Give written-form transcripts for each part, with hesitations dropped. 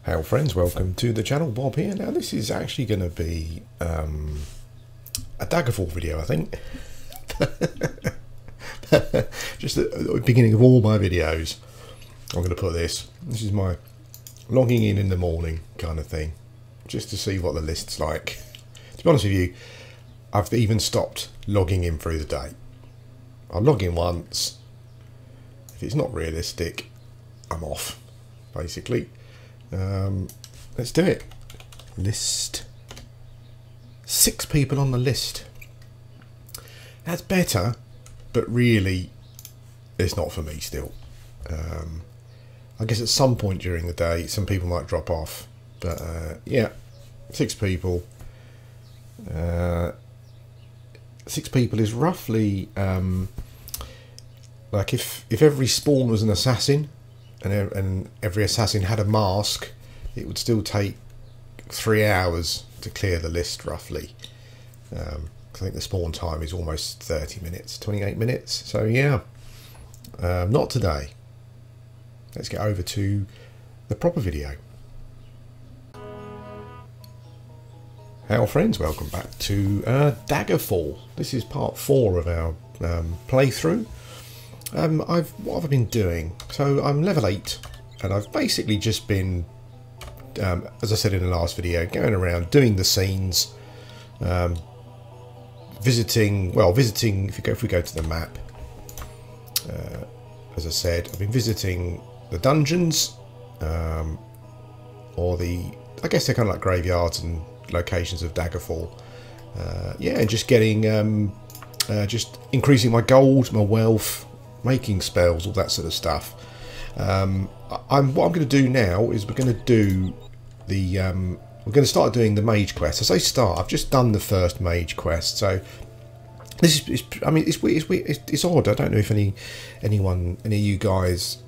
Hello friends, welcome to the channel. Bob here. Now this is actually going to be a Daggerfall video, I think. Just at the beginning of all my videos, I'm going to put this. This is my logging in the morning kind of thing, just to see what the list's like. To be honest with you, I've even stopped logging in through the day. I'll log in once. If it's not realistic, I'm off, basically. Let's do it. List. 6 people on the list. That's better, but really it's not for me still. I guess at some point during the day some people might drop off, but yeah, 6 people. 6 people is roughly like if every spawn was an assassin and every assassin had a mask, it would still take 3 hours to clear the list roughly. I think the spawn time is almost 30 minutes, 28 minutes. So yeah, not today. Let's get over to the proper video. Hello friends, welcome back to Daggerfall. This is part 4 of our playthrough. What have I been doing? So I'm level 8 and I've basically just been, as I said in the last video, going around doing the scenes, visiting, if we go to the map, as I said, I've been visiting the dungeons, or I guess they're kind of like graveyards and locations of Daggerfall. Yeah, and just getting, just increasing my gold, my wealth, making spells, all that sort of stuff. What I'm going to do now is we're going to do the we're going to start doing the mage quest. As I start, I've just done the first mage quest, so this is, I mean, it's odd. I don't know if any of you guys,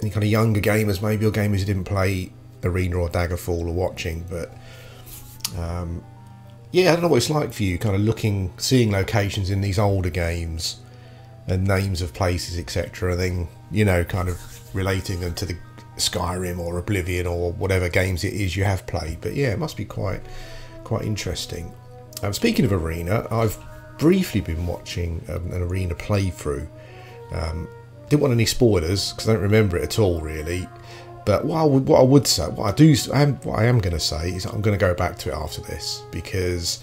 any kind of younger gamers maybe, or gamers who didn't play Arena or Daggerfall are watching, but yeah, I don't know what it's like for you, kind of seeing locations in these older games and names of places, etc., and then, you know, kind of relating them to the Skyrim or Oblivion or whatever games it is you have played. But yeah, it must be quite interesting. Speaking of Arena, I've briefly been watching an Arena playthrough. Didn't want any spoilers because I don't remember it at all really. But what I am going to say is I'm going to go back to it after this, because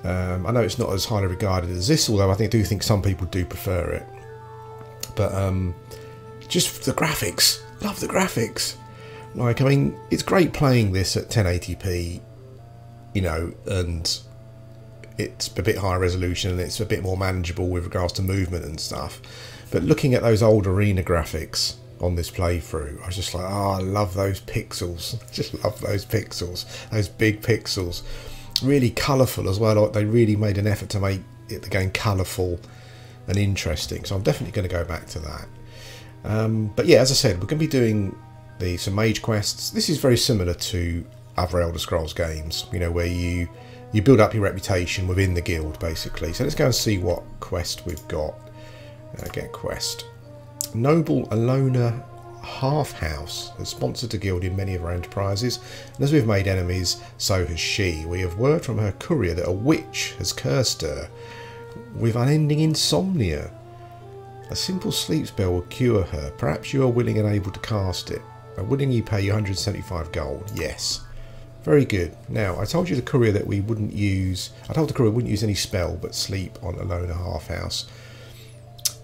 I know it's not as highly regarded as this, although I do think some people do prefer it. But just the graphics, love the graphics. Like, I mean, it's great playing this at 1080p, you know, and it's a bit higher resolution and it's a bit more manageable with regards to movement and stuff. But looking at those old Arena graphics on this playthrough, I was just like, oh, I love those pixels. Just love those pixels, those big pixels. Really colourful as well. They really made an effort to make the game colourful and interesting, so I'm definitely going to go back to that. But yeah, as I said, we're going to be doing some mage quests. This is very similar to other Elder Scrolls games, you know, where you build up your reputation within the guild, basically. So let's go and see what quest we've got. Get quest. Noble Alona Halfhouse has sponsored the guild in many of our enterprises, and as we've made enemies, so has she. We have word from her courier that a witch has cursed her with unending insomnia. A simple sleep spell will cure her. Perhaps you are willing and able to cast it. I willingly pay you 175 gold. Yes. Very good. Now, I told you the courier that we wouldn't use... I told the courier we wouldn't use any spell but sleep on Alona Halfhouse.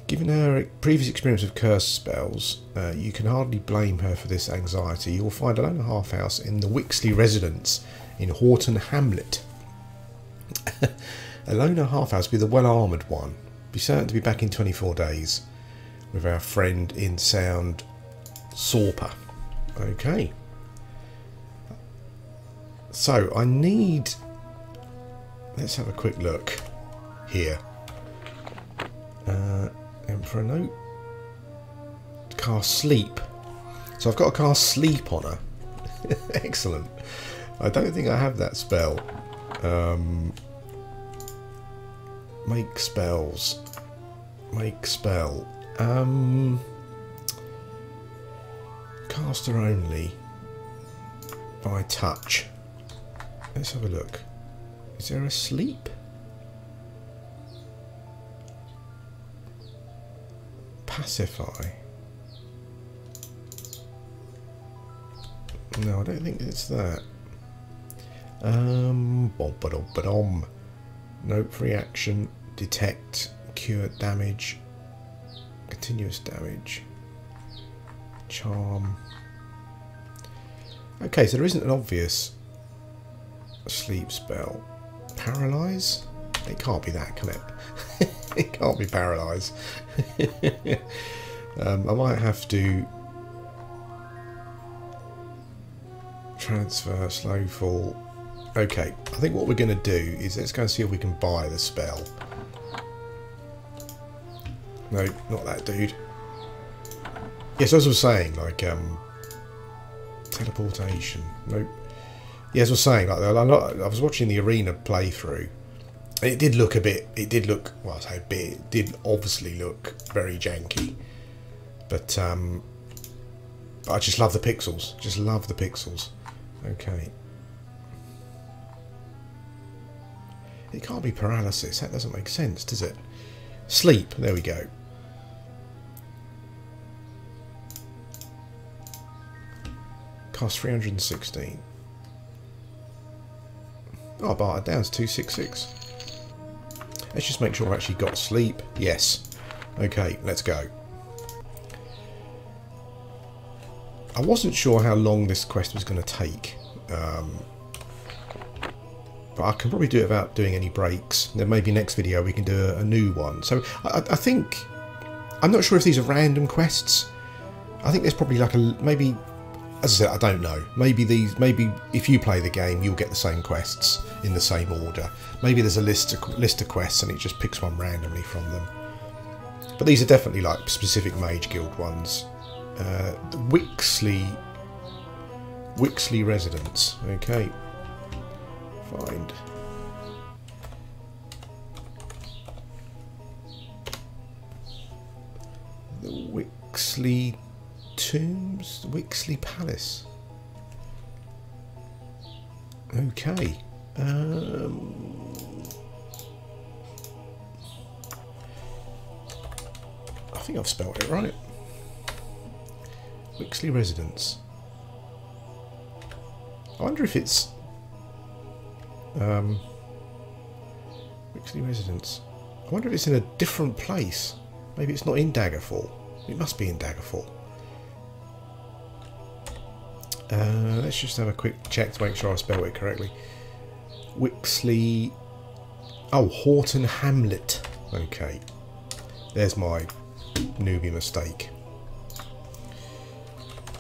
Given her previous experience of cursed spells, you can hardly blame her for this anxiety. You will find Alona Halfhouse in the Wixley residence in Horton Hamlet. Alona Halfhouse will be the well-armoured one. Be certain to be back in 24 days with our friend in sound Sorpa. Okay. So I need... Let's have a quick look here. For a note, cast sleep. So I've got to cast sleep on her. Excellent. I don't think I have that spell. Make spells. Make spell. Caster only. by touch. Let's have a look. Is there a sleep? Pacify. No, I don't think it's that. Nope, free action, detect, cure damage, continuous damage, charm. Okay, so there isn't an obvious sleep spell. Paralyze? It can't be that, can it? It can't be paralyze. I might have to transfer, slow fall. Okay, I think what we're going to do is let's go and see if we can buy the spell. No, not that dude. Yes, as I was saying, like teleportation. Nope. Yeah, as I was saying, like I was watching the arena playthrough. It did look a bit. It did look. Well, I say a bit. It did obviously look very janky, but I just love the pixels. Just love the pixels. Okay. It can't be paralysis. That doesn't make sense, does it? Sleep. There we go. Cost 316. Oh, bartered down to 266. Let's just make sure I actually got sleep. Yes. Okay, let's go. I wasn't sure how long this quest was going to take. But I can probably do it without doing any breaks. Then maybe next video we can do a new one. So I think... I'm not sure if these are random quests. I think there's probably like a... Maybe... As I said, I don't know. Maybe if you play the game, you'll get the same quests in the same order. Maybe there's a list of quests and it just picks one randomly from them. But these are definitely like specific Mage Guild ones. The Wixley residence. Okay. Find. The Wixley Tombs, Wixley Palace. Okay. I think I've spelled it right. Wixley Residence. I wonder if it's Wixley Residence. I wonder if it's in a different place. Maybe it's not in Daggerfall. It must be in Daggerfall. Let's just have a quick check to make sure I spelled it correctly. Wixley... Oh, Horton Hamlet. Okay. There's my newbie mistake.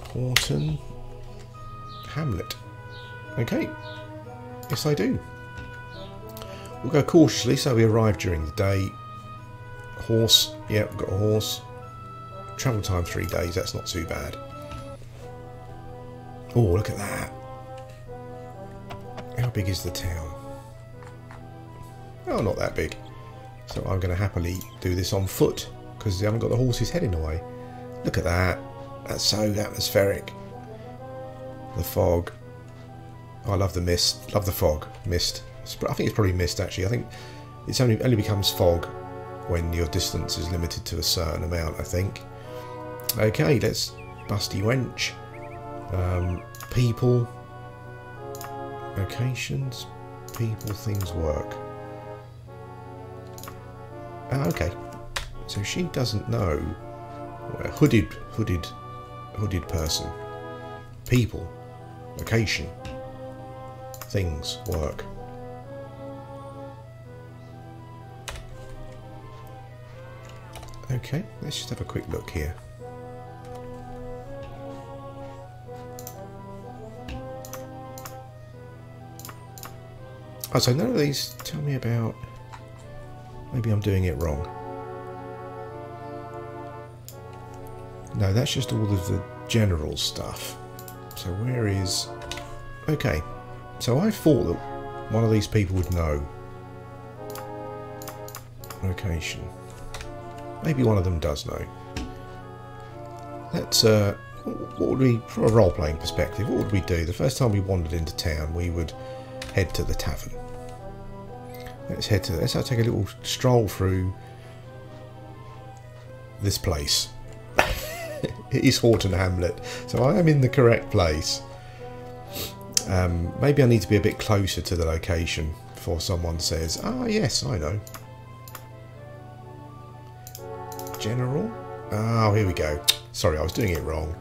Horton Hamlet. Okay. Yes, I do. We'll go cautiously, so we arrive during the day. Horse. Yep, we've got a horse. Travel time 3 days. That's not too bad. Oh, look at that. How big is the town? Oh, not that big. So I'm going to happily do this on foot because I haven't got the horse's head in the way. Look at that. That's so atmospheric. The fog. Oh, I love the mist. Love the fog. Mist. I think it's probably mist actually. I think it's only becomes fog when your distance is limited to a certain amount, I think. Okay, let's busty wench. People, locations, people, things, work. Okay, so she doesn't know. Hooded person, people, location, things, work. Okay, let's just have a quick look here. Oh, so none of these tell me about... Maybe I'm doing it wrong. No, that's just all of the general stuff. So where is... Okay, so I thought that one of these people would know. Location. Maybe one of them does know. Let's what would we, from a role-playing perspective, what would we do? The first time we wandered into town, we would head to the tavern. Let's take a little stroll through this place. It is Horton Hamlet, so I am in the correct place. Maybe I need to be a bit closer to the location before someone says, "Ah, yes, I know." General? Oh, here we go. Sorry, I was doing it wrong.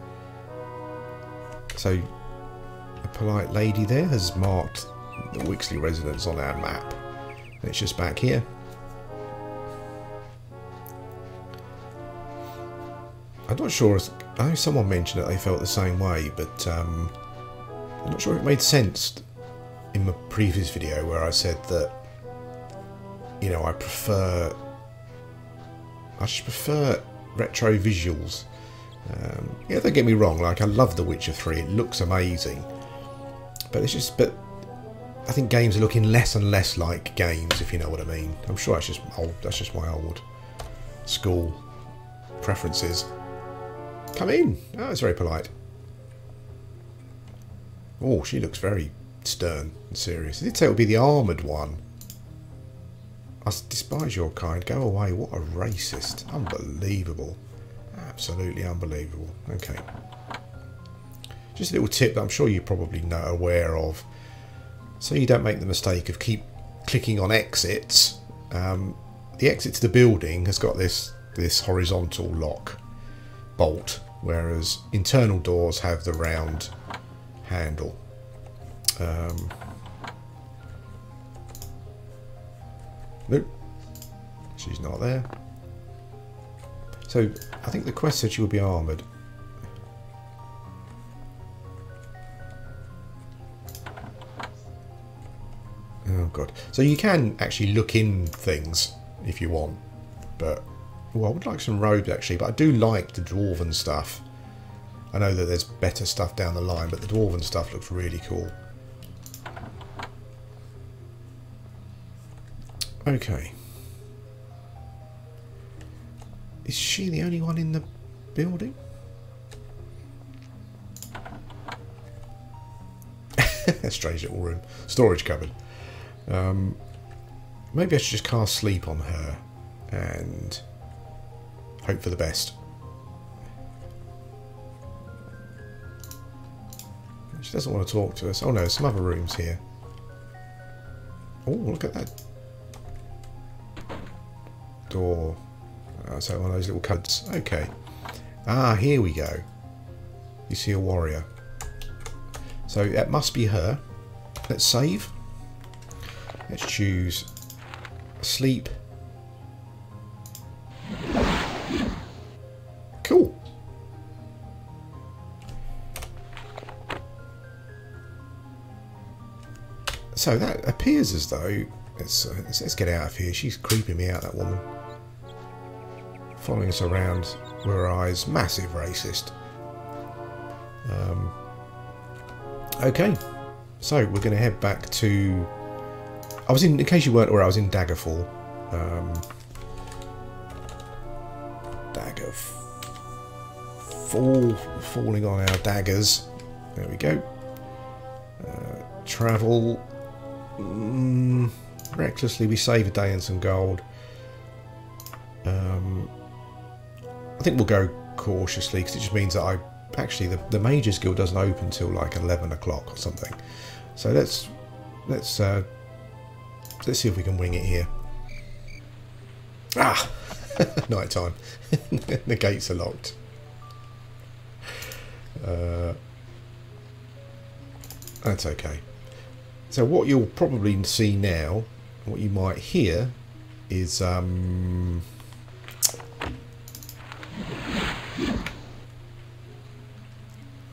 So, a polite lady there has marked the Wixley residence on our map. And it's just back here. I'm not sure, I know someone mentioned that they felt the same way, but I'm not sure it made sense in my previous video where I said that, you know, I just prefer retro visuals. Yeah, don't get me wrong, like, I love The Witcher 3, it looks amazing, but it's just, I think games are looking less and less like games, if you know what I mean. I'm sure that's just my old school preferences. Come in. Oh, it's very polite. Oh, she looks very stern and serious. It did say it would be the armoured one. I despise your kind. Go away. What a racist. Unbelievable. Absolutely unbelievable. Okay. Just a little tip that I'm sure you're probably not aware of. So you don't make the mistake of keep clicking on exits. The exit to the building has got this horizontal lock bolt, whereas internal doors have the round handle. Nope, she's not there. So I think the quest said she would be armoured. Oh god. So you can actually look in things if you want, but I would like some robes actually, but I do like the dwarven stuff. I know that there's better stuff down the line, but the dwarven stuff looks really cool. Okay. Is she the only one in the building? Strange little room. Storage cupboard. Maybe I should just cast sleep on her and hope for the best. She doesn't want to talk to us. Oh no, some other rooms here. Oh, look at that door. So one of those little cupboards. Okay. Ah, here we go. You see a warrior. So that must be her. Let's save. Let's choose sleep. Cool. So that appears as though let's get out of here. She's creeping me out, that woman. Following us around with her eyes. Massive racist. Okay, so we're going to head back to. In case you weren't aware, I was in Daggerfall. Falling on our daggers. There we go. Travel. Recklessly, we save a day and some gold. I think we'll go cautiously because it just means that actually the Mages Guild doesn't open till like 11 o'clock or something. So let's see if we can wing it here. Ah, night time. The gates are locked. That's okay. So what you'll probably see now, what you might hear, is over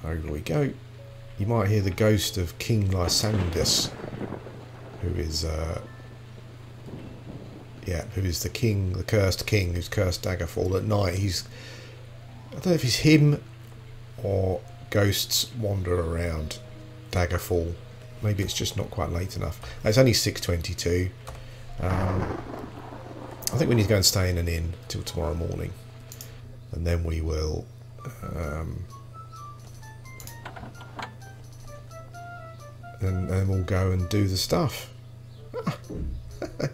we go. You might hear the ghost of King Lysangus, who is the king, the cursed king who's cursed Daggerfall at night. I don't know if it's him or ghosts wander around Daggerfall. Maybe it's just not quite late enough. It's only 6:22. I think we need to go and stay in an inn till tomorrow morning, and then we will and we'll go and do the stuff.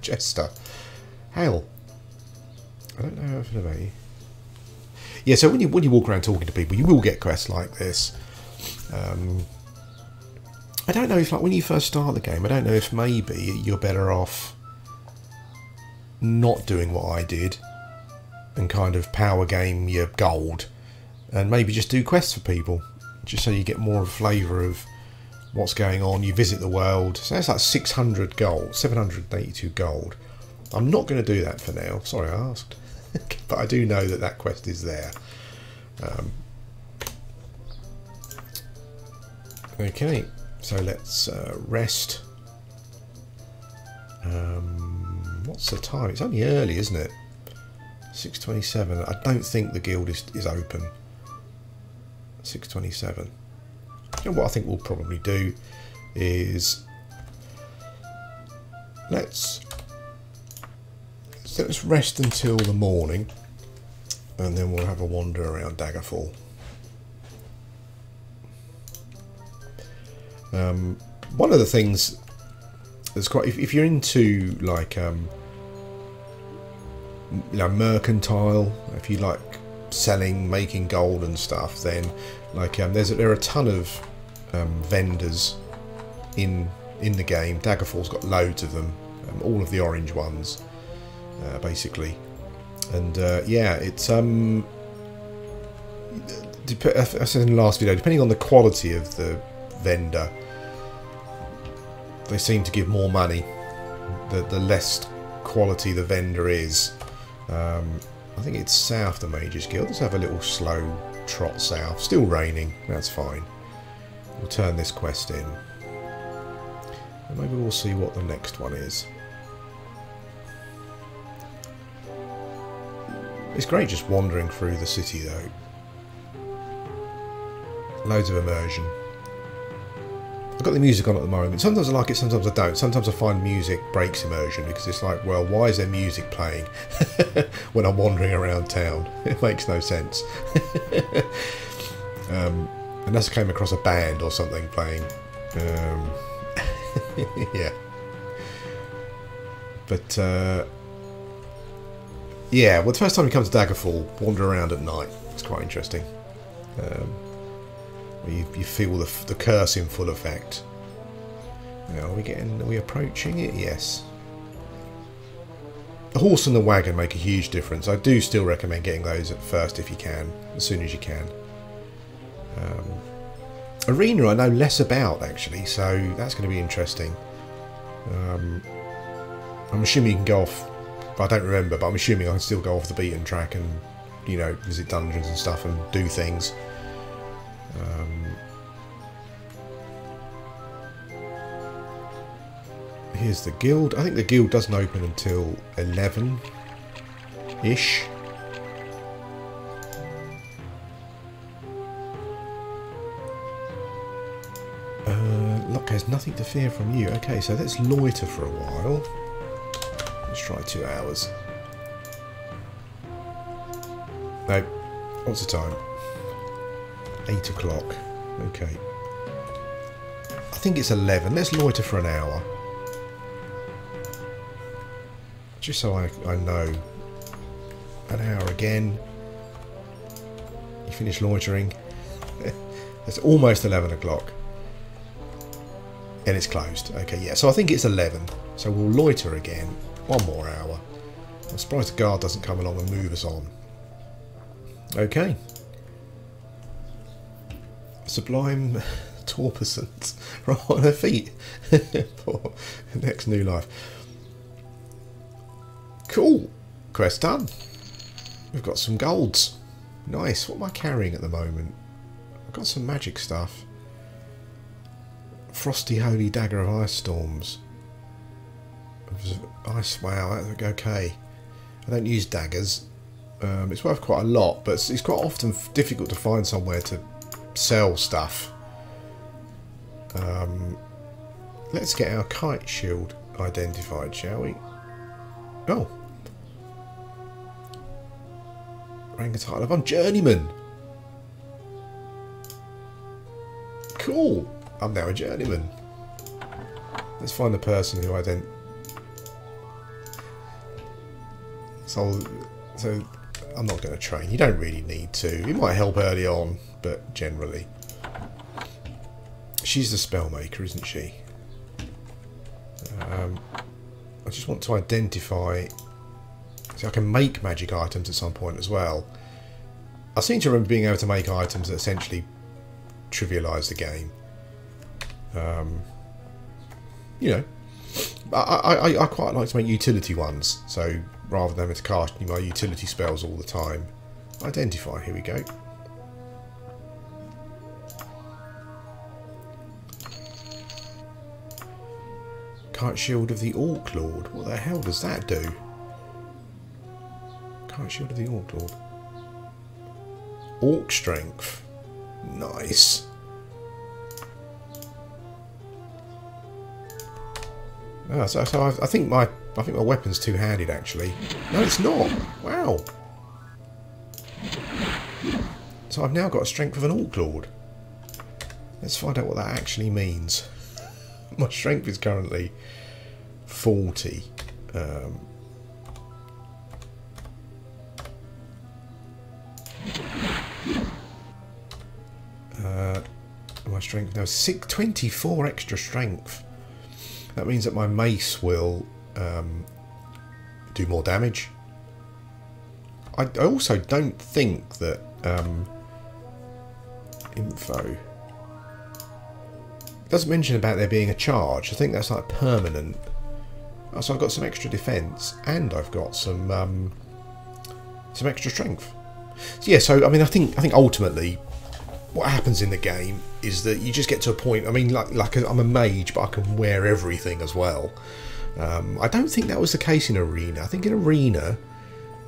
Jester. Hell. I don't know how to about you. Yeah, so when you walk around talking to people, you will get quests like this. I don't know if, like, when you first start the game, I don't know if maybe you're better off not doing what I did and kind of power game your gold and maybe just do quests for people, just so you get more of a flavour of what's going on. You visit the world, so that's like 600 gold, 782 gold. I'm not going to do that for now. Sorry I asked. But I do know that quest is there. Okay, so let's rest. What's the time? It's only early, isn't it? 6:27. I don't think the guild is open. 6:27. You know what I think we'll probably do is let's rest until the morning, and then we'll have a wander around Daggerfall. One of the things that's quite, if you're into like mercantile, if you like selling, making gold and stuff, then like there are a ton of vendors in the game. Daggerfall's got loads of them, all of the orange ones, basically. And yeah, it's I said in the last video, depending on the quality of the vendor, they seem to give more money the less quality the vendor is. I think it's south of Mage Guild. Let's have a little slow trot south. Still raining, that's fine. We'll turn this quest in, and maybe we'll see what the next one is. It's great just wandering through the city though. Loads of immersion. I've got the music on at the moment. Sometimes I like it, sometimes I don't. Sometimes I find music breaks immersion, because it's like, well, why is there music playing when I'm wandering around town? It makes no sense. Unless I came across a band or something playing. Yeah. But, yeah, well, the first time you come to Daggerfall, wander around at night. It's quite interesting. You feel the curse in full effect. Now, are we approaching it? Yes. The horse and the wagon make a huge difference. I do still recommend getting those at first if you can, as soon as you can. Arena I know less about actually, so that's going to be interesting. I'm assuming you can go off, I don't remember, but I'm assuming I can still go off the beaten track and, you know, visit dungeons and stuff and do things. Here's the guild. I think the guild doesn't open until 11-ish. Look, there's nothing to fear from you. Okay, so let's loiter for a while. Let's try 2 hours. No. What's the time? 8 o'clock. Okay. I think it's 11. Let's loiter for an hour. Just so I know. An hour again. You finish loitering. It's almost 11 o'clock. And it's closed. Okay, yeah. So I think it's 11. So we'll loiter again. 1 more hour. I'm surprised the guard doesn't come along and move us on. Okay. Sublime Torpusant. Right on her feet. For next new life. Cool. Quest done. We've got some golds. Nice. What am I carrying at the moment? I've got some magic stuff. Frosty Holy Dagger of Ice Storms. Ice. Wow. Okay. I don't use daggers. It's worth quite a lot, but it's quite often difficult to find somewhere to sell stuff. Let's get our kite shield identified, shall we? Oh. Rank and title of I'm Journeyman. Cool. I'm now a Journeyman. Let's find the person who So I'm not going to train. You don't really need to. It might help early on, but generally. She's the spellmaker, isn't she? I just want to identify... See, I can make magic items at some point as well. I seem to remember being able to make items that essentially trivialise the game. You know, I quite like to make utility ones, so rather than having to cast my utility spells all the time. Identify, here we go. Kite Shield of the Orc Lord. What the hell does that do? Kite Shield of the Orc Lord. Orc Strength. Nice. Oh, so I think my weapon's two-handed actually. No, it's not. Wow. So I've now got a strength of an Orc Lord. Let's find out what that actually means. My strength is currently 40. My strength now is 24 extra strength. That means that my mace will do more damage. I also don't think that info doesn't mention about there being a charge. I think that's like permanent. Oh, so I've got some extra defense and I've got some extra strength. So yeah, so I mean, I think ultimately what happens in the game is that you just get to a point. I mean, like I'm a mage, but I can wear everything as well. I don't think that was the case in Arena. I think in Arena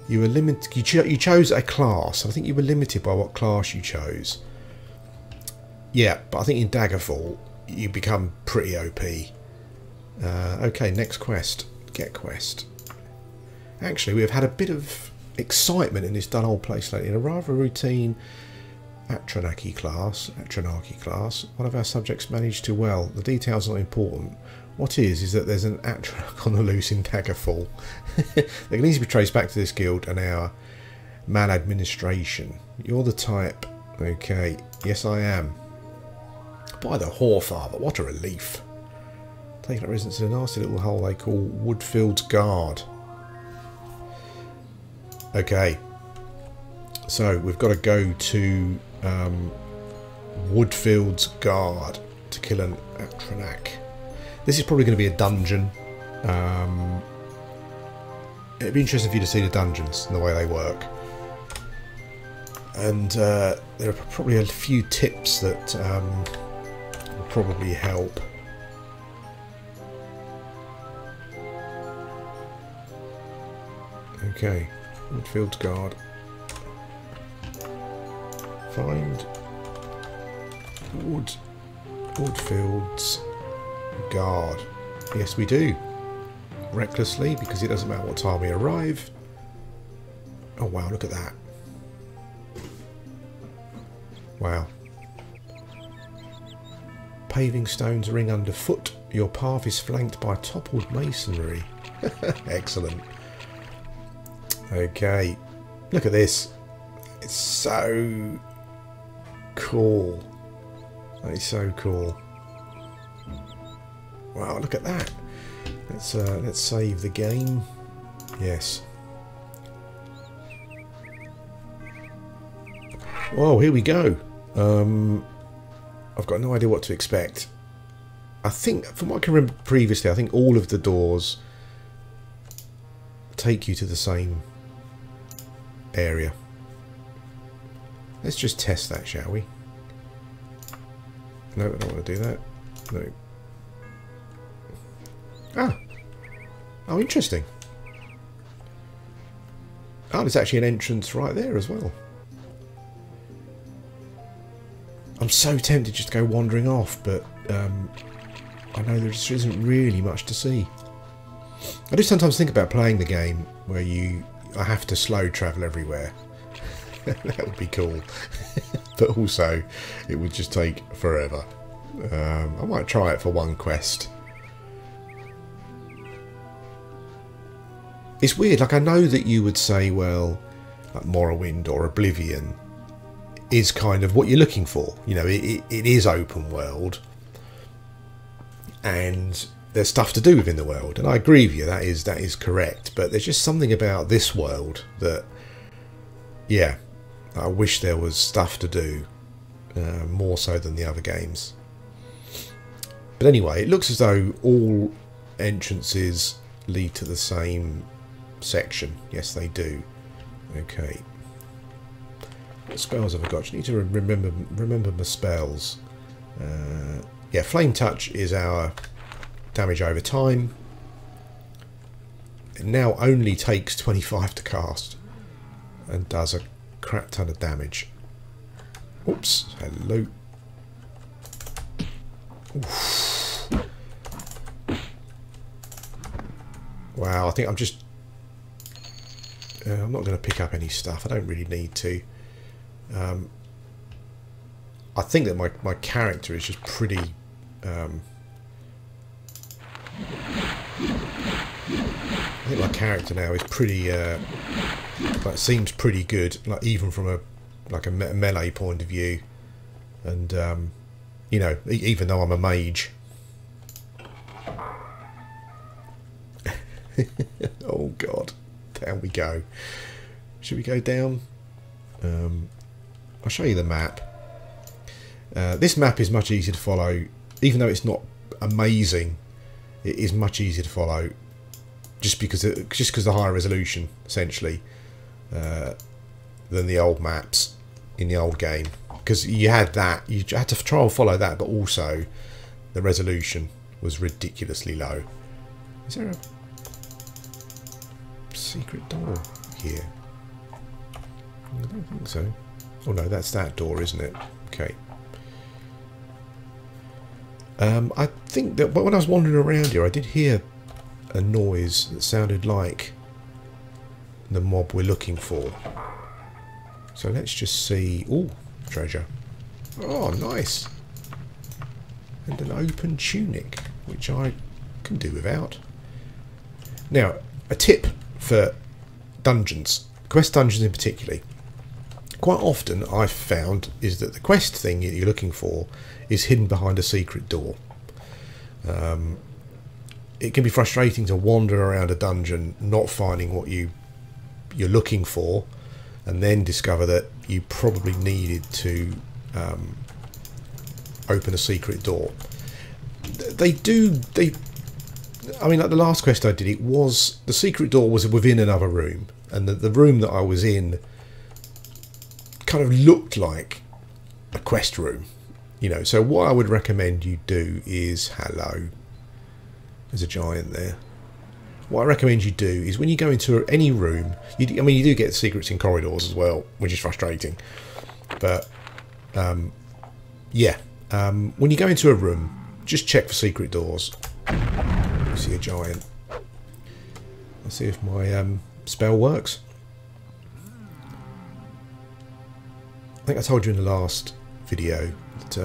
you were limited. You chose a class. I think you were limited by what class you chose. Yeah, but I think in Daggerfall you become pretty OP. Okay, next quest. Get quest. Actually, we have had a bit of excitement in this dun old place lately. In a rather routine Atronach class, one of our subjects managed to, well, the details are not important. What is that there's an Atronach on the loose in Daggerfall. They can easily be traced back to this guild and our maladministration. You're the type. Okay, yes I am. By the Whorefather, what a relief. Taking up residence in a nasty little hole they call Woodfield's Guard. Okay, so we've got to go to Woodfield's Guard to kill an Atronach. This is probably going to be a dungeon. It'd be interesting for you to see the dungeons and the way they work. And there are probably a few tips that will probably help. Okay, Woodfield's Guard. Find Woodfield's Guard. Yes, we do. Recklessly, because it doesn't matter what time we arrive. Oh wow, look at that. Wow. Paving stones ring underfoot. Your path is flanked by toppled masonry. Excellent. Okay. Look at this. It's so cool. That is so cool. Wow, look at that. Let's save the game. Yes. Whoa, here we go. I've got no idea what to expect. I think, from what I can remember previously, I think all of the doors take you to the same area. Let's just test that, shall we? No, I don't want to do that. No. Ah. Oh, interesting. Oh, there's actually an entrance right there as well. I'm so tempted just to go wandering off, but I know there just isn't really much to see. I do sometimes think about playing the game where I have to slow travel everywhere. That would be cool. But also, it would just take forever. I might try it for one quest. it's weird. Like, I know that you would say, well, like Morrowind or Oblivion is kind of what you're looking for. You know, it is open world, and there's stuff to do within the world, and I agree with you. That is correct. But there's just something about this world that, yeah, I wish there was stuff to do, more so than the other games. But anyway, it looks as though all entrances lead to the same section. Yes, they do. Okay. What spells have I got? I need to remember my spells. Yeah, Flame Touch is our damage over time. It now only takes 25 to cast and does a crap ton of damage. Oops, hello. Oof. Wow, I think I'm just... I'm not going to pick up any stuff. I don't really need to. I think that my character is just pretty... I think my character now is pretty... like, seems pretty good, like, even from a melee point of view. And, you know, even though I'm a mage. Oh God, down we go. Should we go down? I'll show you the map. This map is much easier to follow, even though it's not amazing. It is much easier to follow, just because of the higher resolution, essentially, than the old maps in the old game. Because you had to try and follow that, but also the resolution was ridiculously low. Is there a secret door here? I don't think so. Oh no, that's that door, isn't it? Okay. I think that when I was wandering around here, I did hear a noise that sounded like the mob we're looking for. So let's just see. Oh, treasure. Oh, nice. And an open tunic, which I can do without. Now, a tip for dungeons, quest dungeons in particular. Quite often I've found is that the quest thing that you're looking for is hidden behind a secret door. It can be frustrating to wander around a dungeon not finding what you're looking for, and then discover that you probably needed to open a secret door. I mean, like the last quest I did, the secret door was within another room, and the room that I was in kind of looked like a quest room, you know. So what I would recommend you do is, hello, there's a giant there. What I recommend you do is, when you go into any room, I mean, you do get secrets in corridors as well, which is frustrating, but yeah, when you go into a room, just check for secret doors. You see a giant. Let's see if my spell works. I think I told you in the last video that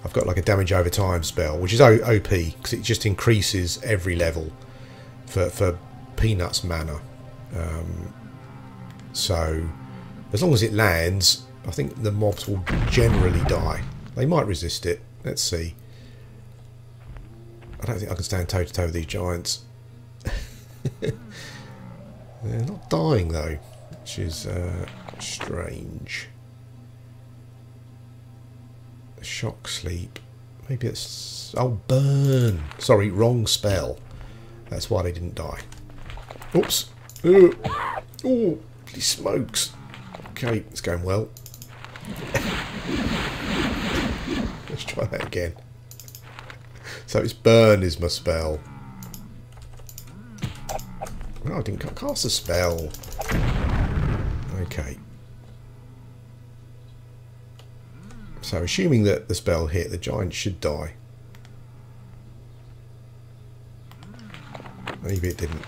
I've got like a damage over time spell, which is OP because it just increases every level for Peanuts mana. So as long as it lands, I think the mobs will generally die. They might resist it. Let's see. I don't think I can stand toe to toe with these giants. They're not dying though, which is strange. Shock sleep. Maybe it's... Oh, burn. Sorry, wrong spell. That's why they didn't die. Oops. Oh, holy smokes. Okay, it's going well. Let's try that again. So it's burn is my spell. Oh, I didn't cast a spell. Okay. So assuming that the spell hit, the giant should die. Maybe it didn't.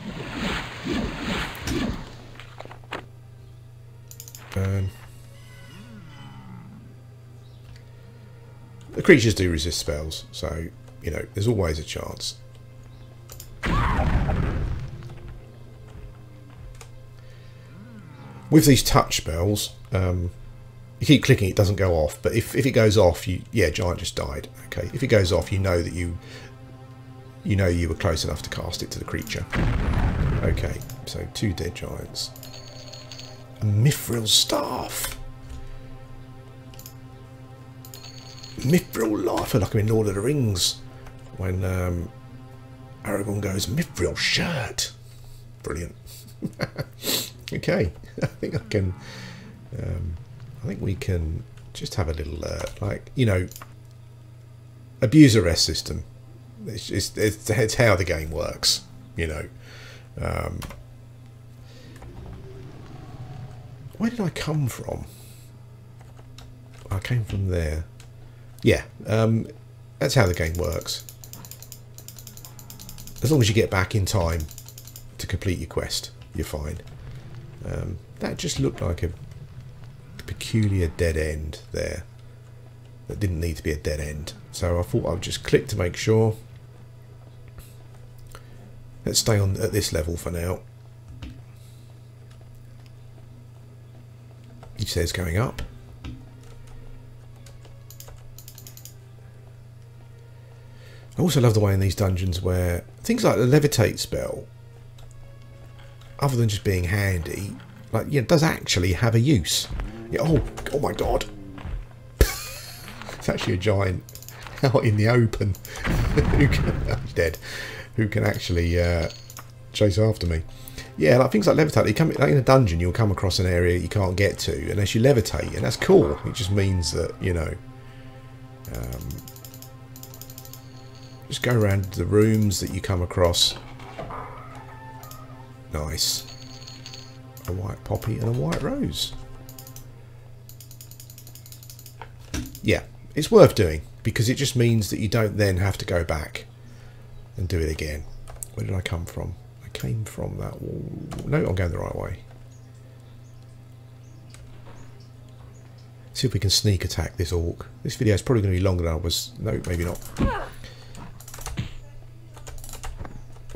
The creatures do resist spells, so, you know, there's always a chance. with these touch spells, you keep clicking, it doesn't go off. But if it goes off, yeah, giant just died. Okay, if it goes off, you know that you were close enough to cast it to the creature. Okay, so 2 dead giants. A mithril staff. Mithril life. I feel like I'm in Lord of the Rings when Aragorn goes mithril shirt. Brilliant. Okay, I think I can. I think we can just have a little, like, you know, abuse a rest system. It's how the game works, you know. Where did I come from? I came from there. Yeah, that's how the game works. As long as you get back in time to complete your quest, you're fine. That just looked like a peculiar dead end there. That didn't need to be a dead end. So I thought I would just click to make sure. Let's stay on at this level for now. It says going up. I also love the way in these dungeons where things like the levitate spell, other than just being handy, like, yeah, it does actually have a use. Yeah, oh my god. It's actually a giant out in the open who can, he's dead, who can actually chase after me. Yeah, like things like levitate, you come like in a dungeon, you'll come across an area you can't get to unless you levitate, and that's cool. It just means that, you know, just go around the rooms that you come across. Nice. A white poppy and a white rose. Yeah, it's worth doing because it just means that you don't then have to go back and do it again. Where did I come from? I came from that wall. No, I'm going the right way. See if we can sneak attack this orc. This video is probably going to be longer than I was. No, maybe not.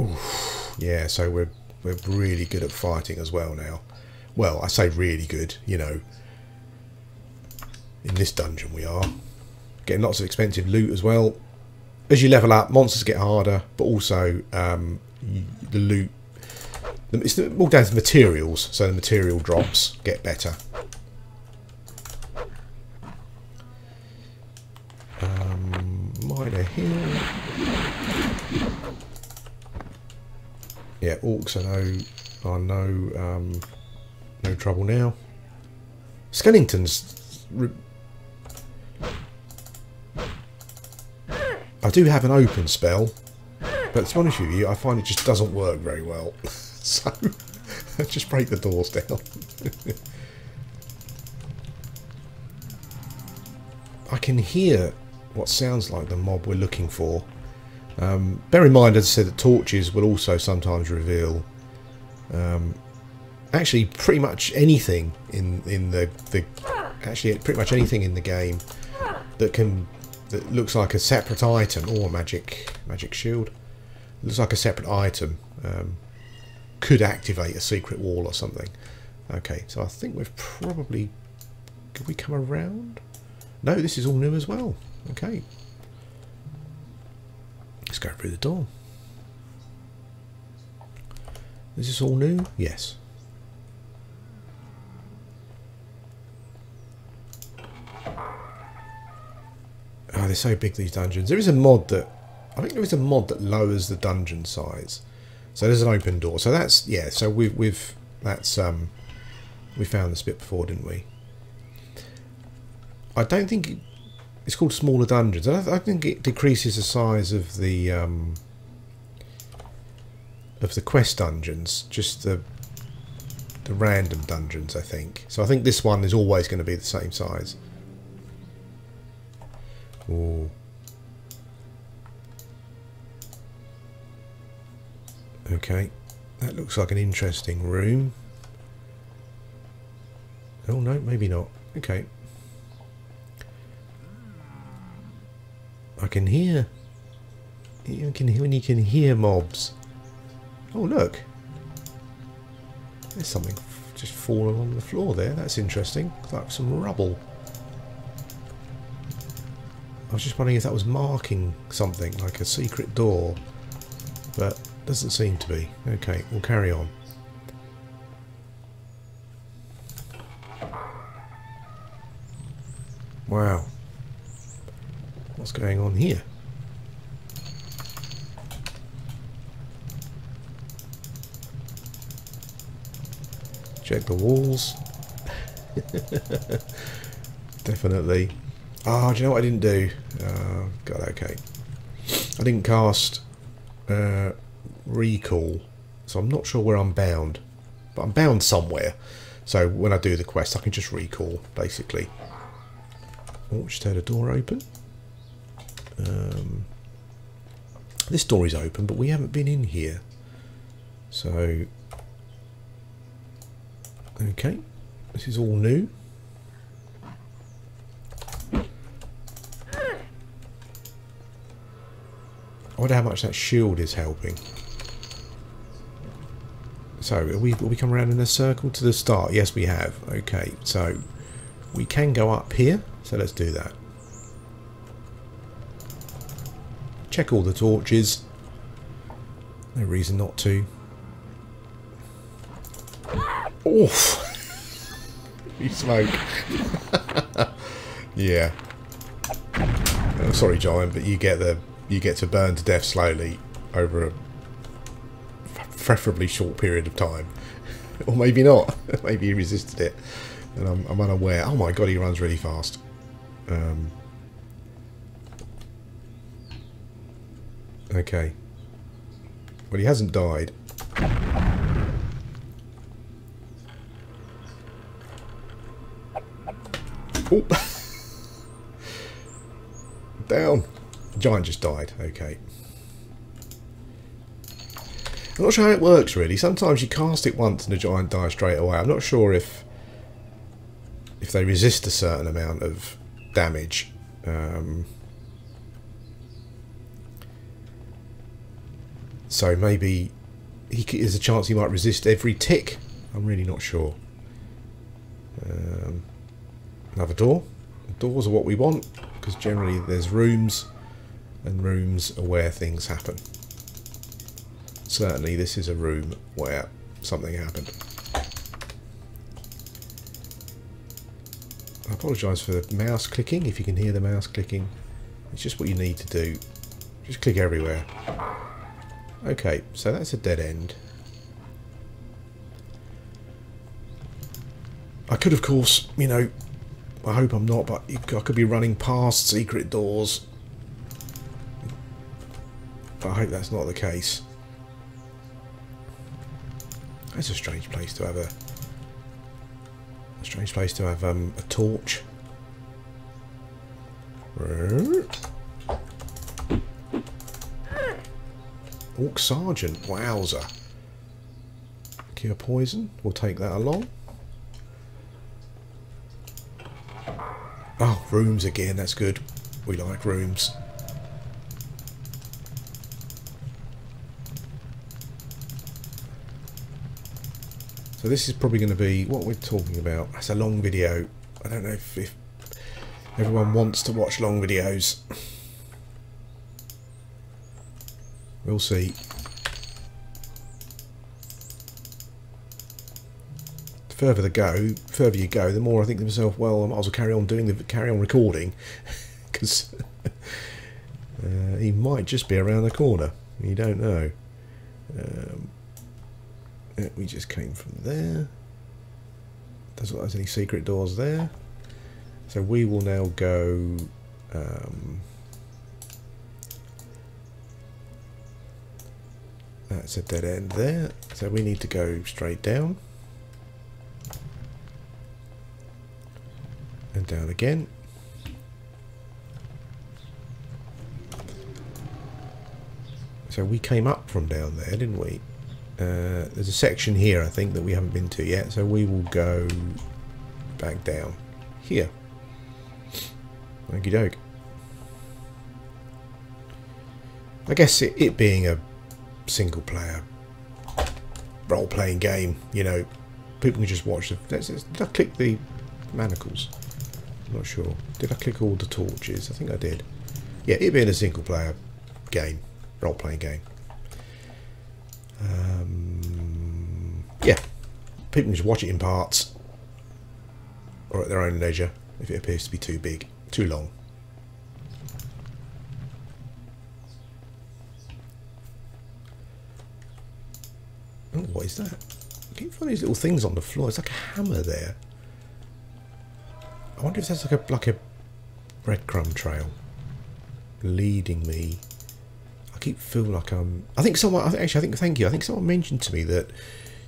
Oof. Yeah, so we're really good at fighting as well now. Well, I say really good, you know. In this dungeon we are. Getting lots of expensive loot as well. As you level up, monsters get harder, but also the loot... It's all down to materials, so the material drops get better. Minor hill. Yeah, orcs are no trouble now. Skeletons. I do have an open spell, but to be honest with you, I find it just doesn't work very well. So I just break the doors down. I can hear what sounds like the mob we're looking for. Bear in mind, as I said, that torches will also sometimes reveal actually pretty much anything in the pretty much anything in the game that looks like a separate item, or magic shield. Looks like a separate item. Could activate a secret wall or something. Okay, so I think we've probably... Could we come around? No, this is all new as well. Okay. Let's go through the door. Is this all new? Yes. Oh, they're so big, these dungeons. There is a mod that... I think there is a mod that lowers the dungeon size. So there's an open door. So that's... Yeah, so we've that's... We found this bit before, didn't we? I don't think... It's called smaller dungeons. I think it decreases the size of the quest dungeons, just the random dungeons, I think. So I think this one is always going to be the same size. Ooh. Okay, that looks like an interesting room. Oh no, maybe not. Okay. I can hear. You can hear when you can hear mobs. Oh look, there's something just fallen on the floor there. That's interesting. It's like some rubble. I was just wondering if that was marking something, like a secret door. But doesn't seem to be. Okay, we'll carry on. Wow. What's going on here? Check the walls. Definitely. Oh, do you know what I didn't do? God, okay. I didn't cast recall, so I'm not sure where I'm bound. But I'm bound somewhere. So when I do the quest, I can just recall, basically. Oh, just had a door open. This door is open, but we haven't been in here. So... okay, this is all new. I wonder how much that shield is helping. So, will we come around in a circle to the start? Yes, we have. Okay, so we can go up here. So let's do that. Check all the torches. No reason not to. Oof! You smoke. Yeah. Oh, sorry, Giant, but you get to burn to death slowly over a preferably short period of time, or maybe not. Maybe he resisted it, and I'm unaware. Oh my god, he runs really fast. Okay. Well, he hasn't died. Oh. Down. Giant just died. Okay. I'm not sure how it works really. Sometimes you cast it once and the giant dies straight away. I'm not sure if they resist a certain amount of damage. So maybe there's a chance he might resist every tick. I'm really not sure. Another door. Doors are what we want, because generally there's rooms, and rooms are where things happen. Certainly this is a room where something happened. I apologise for the mouse clicking, if you can hear the mouse clicking. It's just what you need to do. Just click everywhere. Okay, so that's a dead end. I could, of course, you know, I hope I'm not, but I could be running past secret doors. But I hope that's not the case. That's a strange place to have a torch. Orc Sergeant, wowzer. Cure poison, we'll take that along. Oh, rooms again, that's good. We like rooms. So this is probably going to be what we're talking about. It's a long video. I don't know if everyone wants to watch long videos. We'll see. The further you go, the more I think to myself, well, I might as well carry on recording, because he might just be around the corner. You don't know. We just came from there. Doesn't look like there's any secret doors there. So we will now go. That's a dead end there. So we need to go straight down. And down again. So we came up from down there, didn't we? There's a section here, I think, that we haven't been to yet. So we will go back down here. Okie doke. I guess it being a single player role-playing game, you know, people can just watch the... Did I click the manacles? I'm not sure. Did I click all the torches? I think I did. Yeah, it being a single player game, role playing game. Yeah, people can just watch it in parts or at their own leisure if it appears to be too big, too long. Oh, what is that? I keep finding these little things on the floor. It's like a hammer there. I wonder if that's like a breadcrumb trail leading me. I keep feeling like I'm... I think someone... thank you. I think someone mentioned to me that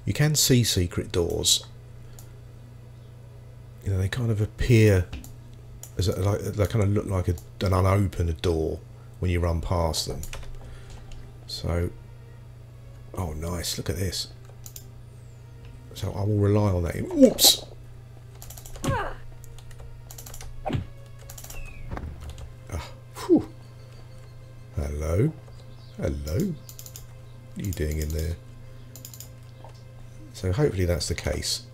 you can see secret doors. You know, they kind of appear as they kind of look like an unopened door when you run past them. So, oh, nice! Look at this. So I will rely on that. Whoops! Whew. Hello. Hello. What are you doing in there? So hopefully that's the case.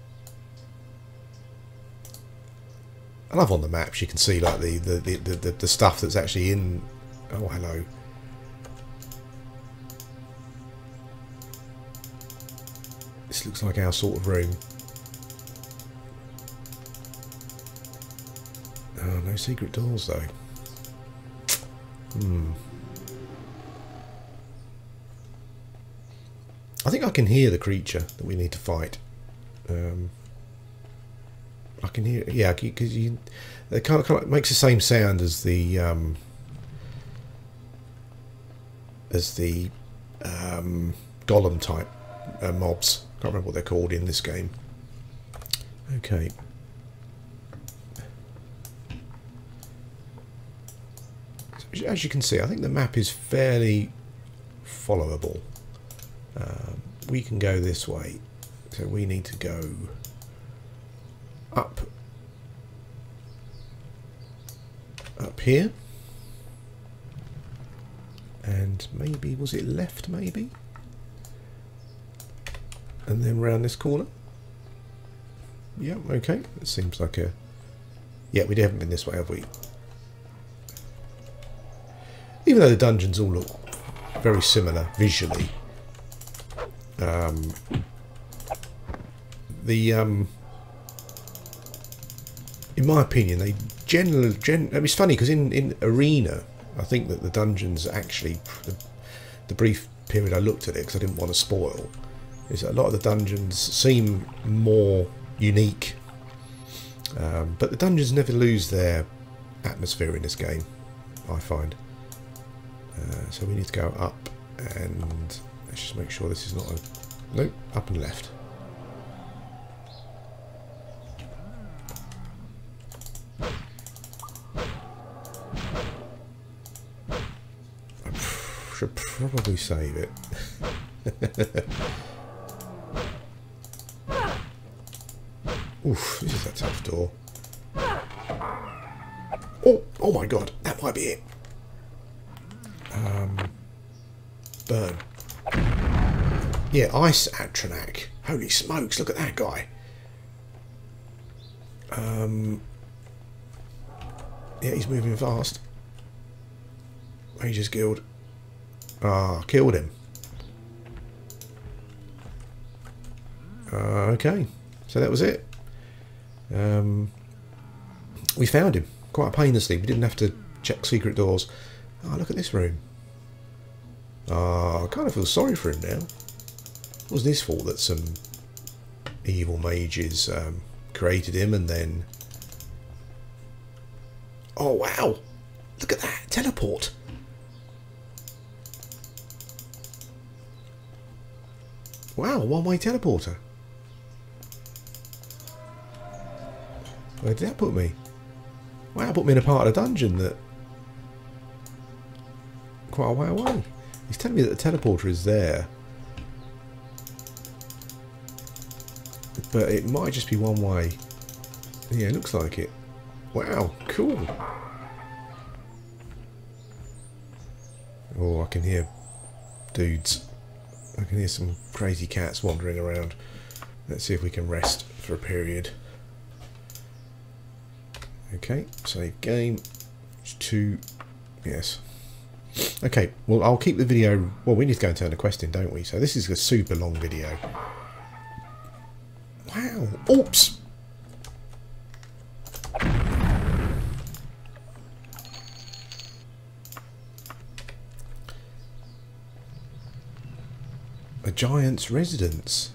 I love on the maps you can see like the stuff that's actually in. Oh, hello. This looks like our sort of room. Oh, no secret doors though. I think I can hear the creature that we need to fight. I can hear, yeah, because it kind of makes the same sound as the golem type mobs. Can't remember what they're called in this game. Okay. So, as you can see, I think the map is fairly followable. We can go this way, so we need to go up here, and maybe, was it left maybe, and then round this corner. Yeah, okay, it seems like a... Yeah, we haven't been this way, have we? Even though the dungeons all look very similar visually, in my opinion, they generally... I mean, it's funny because in Arena, I think that the dungeons actually, the brief period I looked at it because I didn't want to spoil, is that a lot of the dungeons seem more unique, but the dungeons never lose their atmosphere in this game, I find. So we need to go up, and let's just make sure this is not a... Nope, up and left. I should probably save it. Oof, this is a tough door. Oh my god, that might be it. Burn. Yeah, Ice Atronak. Holy smokes, look at that guy. Yeah, he's moving fast. Mage Guild. Ah, killed him. Okay, so that was it. We found him quite painlessly. We didn't have to check secret doors. Oh, look at this room. I kind of feel sorry for him now. It wasn't his fault that some evil mages created him and then... Oh, wow! Look at that! Teleport! Wow, one-way teleporter. Where did that put me? Wow, it put me in a part of the dungeon that... quite a way away. He's telling me that the teleporter is there. But it might just be one way. Yeah, it looks like it. Wow, cool. Oh, I can hear dudes. I can hear some crazy cats wandering around. Let's see if we can rest for a period. Okay, save game. 2. Yes. Okay, well, I'll keep the video... Well, we need to go and turn the quest in, don't we? So this is a super long video. Wow. Oops! A giant's residence.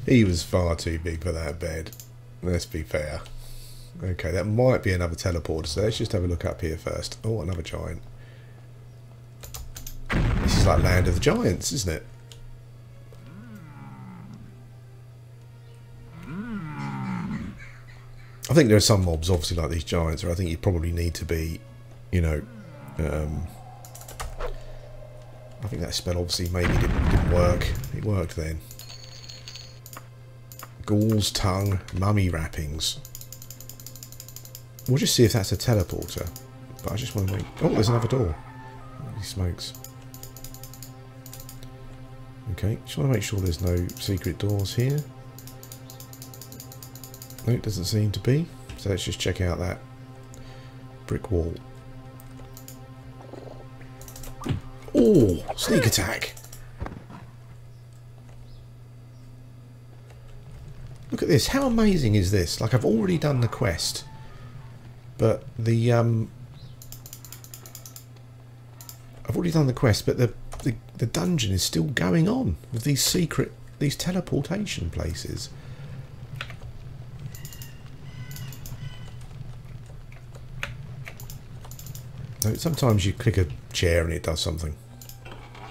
He was far too big for that bed. Let's be fair. Okay, that might be another teleporter, so let's just have a look up here first. Oh, another giant. This is like Land of the Giants, isn't it? I think there are some mobs, obviously, like these giants, where I think you probably need to be, you know... I think that spell obviously maybe didn't work. It worked then. Ghoul's tongue, mummy wrappings. We'll just see if that's a teleporter. But I just want to make... Oh, there's another door. Holy smokes. Okay, just want to make sure there's no secret doors here. No, it doesn't seem to be. So let's just check out that brick wall. Oh, sneak attack. Look at this. How amazing is this? Like, I've already done the quest. But the I've already done the quest, but the dungeon is still going on with these teleportation places. No, sometimes you click a chair and it does something.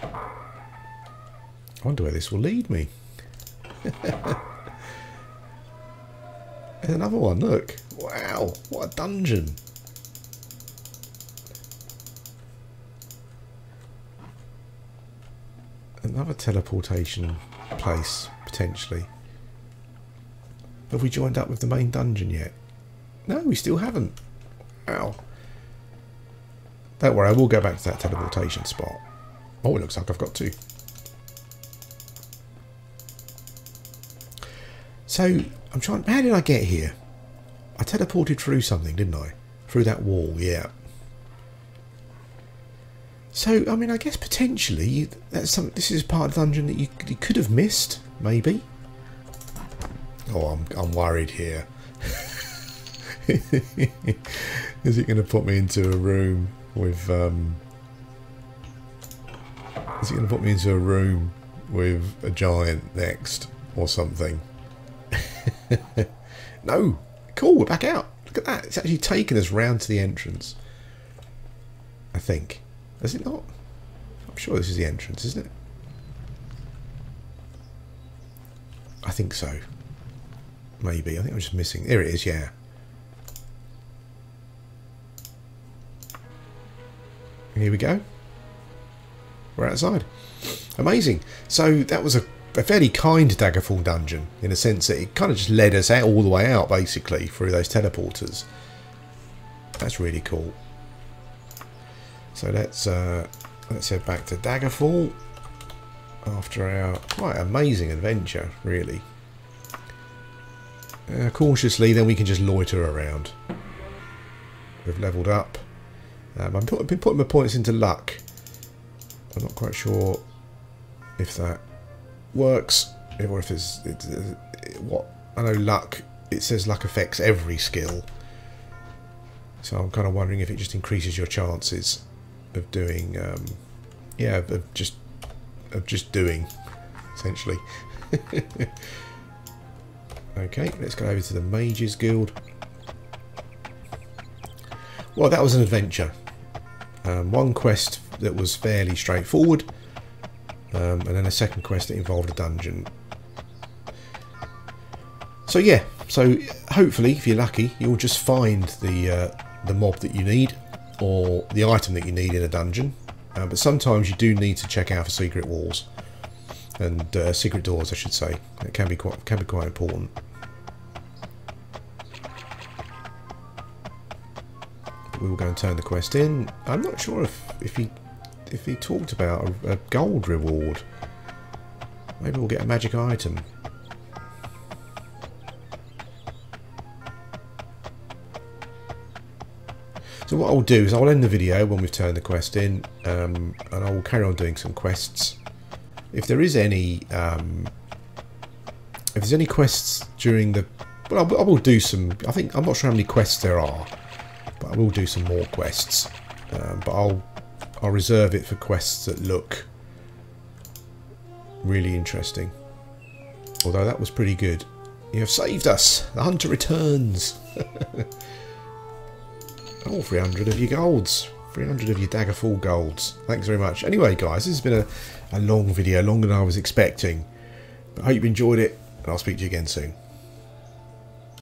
I wonder where this will lead me. There's another one, look. Wow, what a dungeon. Another teleportation place, potentially. Have we joined up with the main dungeon yet? No, we still haven't. Wow. Don't worry, I will go back to that teleportation spot. Oh, it looks like I've got two. So, I'm trying... How did I get here? I teleported through something, didn't I? Through that wall, yeah. So, I mean, I guess potentially that's something. This is part of the dungeon that you could have missed, maybe. Oh, I'm worried here. Is it going to put me into a room with? Is it going to put me into a room with a giant next or something? No. Cool. We're back out. Look at that. It's actually taken us round to the entrance. I think. Is it not? I'm sure this is the entrance, isn't it? I think so. Maybe. I think I'm just missing. There it is, yeah. Here we go. We're outside. Amazing. So that was a fairly kind Daggerfall dungeon, in a sense that it kind of just led us out all the way out, basically, through those teleporters. That's really cool. So let's head back to Daggerfall after our quite amazing adventure, really. Cautiously, then we can just loiter around. We've leveled up. I've been putting my points into luck. I'm not quite sure if that works, or if it's what I know. Luck. It says luck affects every skill, so I'm kind of wondering if it just increases your chances of doing, yeah, of just doing, essentially. Okay, let's go over to the Mages Guild. Well, that was an adventure. One quest that was fairly straightforward, and then a second quest that involved a dungeon. So yeah, so hopefully, if you're lucky, you'll just find the mob that you need, or the item that you need in a dungeon. But sometimes you do need to check out for secret walls and secret doors, I should say. It can be quite important. We will go and turn the quest in. I'm not sure if he talked about a gold reward. Maybe we'll get a magic item. So what I'll do is I'll end the video when we've turned the quest in, and I will carry on doing some quests. If there is any, if there's any quests during the, well, I will do some. I'm not sure how many quests there are, but I will do some more quests. But I'll reserve it for quests that look really interesting. Although that was pretty good. You have saved us. The hunter returns. Oh, 300 of your golds. 300 of your Daggerfall golds. Thanks very much. Anyway, guys, this has been a long video, longer than I was expecting. But I hope you enjoyed it, and I'll speak to you again soon.